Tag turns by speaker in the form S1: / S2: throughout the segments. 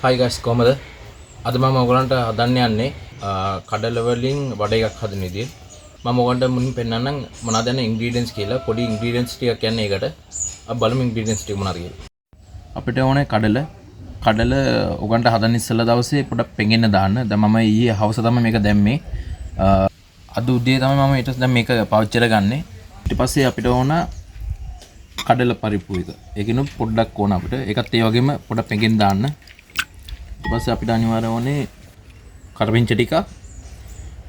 S1: හයි guys කොහමද? අද මම ඔයගලන්ට හදන්න යන්නේ කඩල වලින් වඩ එකක් හදන විදිය. මම ඔයගලන්ට මුලින් පෙන්නන්නම් මොනවද යන ඉන්ග්‍රීඩියන්ට්ස් කියලා. පොඩි ඉන්ග්‍රීඩියන්ට්ස් ටිකක් කියන්නේ ඒකට. අපි බලමු ඉන්ග්‍රීඩියන්ට්ස් ටික මොනවද කියලා. අපිට ඕනේ කඩල. කඩල ඔයගලන්ට හදන්න ඉස්සෙල්ලා දවසේ පොඩක් පෙඟෙන්න දාන්න. දැන් මම ඊයේ හවස තමයි මේක දැම්මේ. අද උදේ තමයි මම ඊට දැන් මේක පාවිච්චි කරගන්නේ. ඊට පස්සේ අපිට ඕන කඩල පරිප්පු එක. ඒකිනු පොඩ්ඩක් ඕන අපිට. ඒකත් ඒ වගේම පොඩක් පෙඟෙන්න දාන්න. ඊට පස්සේ අපිට අනිවාර්ය ඕනේ කරපිංච ටිකක්,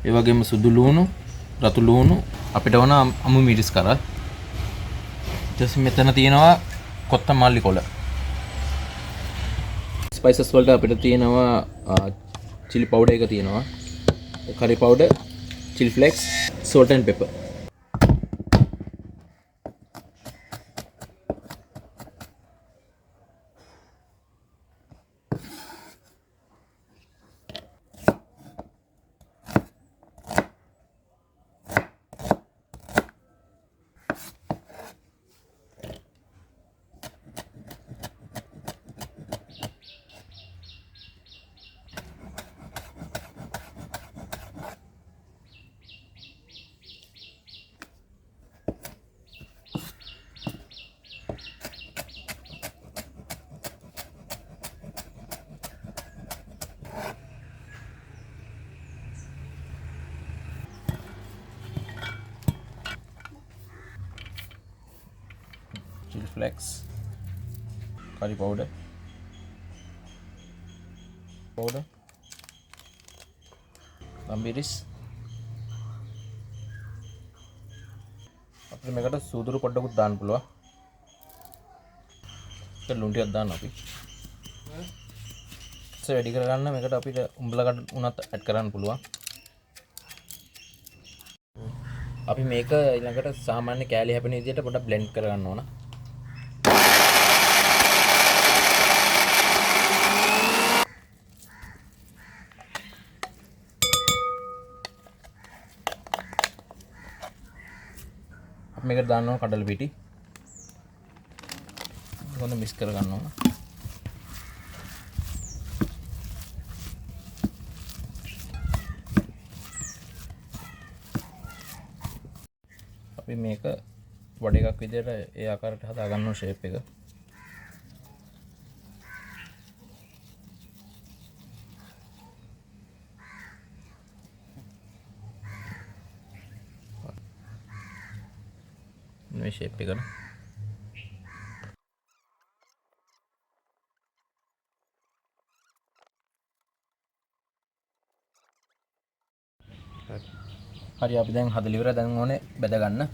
S1: ඒ වගේම සුදු ලුණු, රතු ලුණු, අපිට ඕන අමු මිරිස් කර. ඊට පස්සේ මෙතන තියෙනවා කොත්තමල්ලි කොළ. ස්පයිසස් වලට අපිට තියෙනවා chili powder එක තියෙනවා, curry powder, chili flakes, salt and pepper. Chili flakes, curry powder, miris. අපිට මේකට සූදුරු පොඩ්ඩකුත් දාන්න පුළුවන්. ඒක ලුණු ටිකක් දාන්න අපි. වැඩි කරගන්න මේකට අපිට උඹලකට උනත් ඇඩ් කරන්න පුළුවන්. අපි මේක ඊළඟට සාමාන්‍ය කෑලි හැපෙන විදිහට පොඩ්ඩක් බ්ලෙන්ඩ් කරගන්න ඕන. අපි මේකට දාන්න ඕන කඩල පිටි. හොඳ මික්ස් කරගන්න ඕන. අපි මේක වඩ එකක් විදිහට ඒ ආකාරයට හදා ගන්න ඕන ෂේප් එක. මේ ෂේප් එක නේ. හරි අපි දැන් හදලා ඉවරයි. දැන් ඕනේ බෙද ගන්න.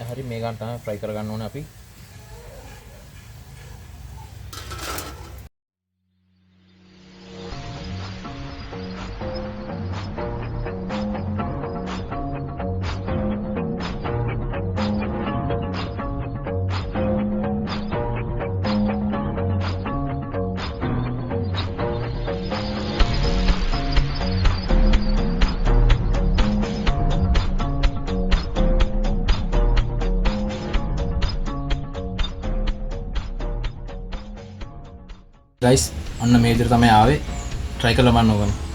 S1: හරි මේ ගන්න තමයි ෆ්‍රයි කරගන්න ඕනේ අපි. ගයිස් අන්න මේ විදිහට තමයි ආවේ. try කරලා බලන්න ඕගොල්ලෝ.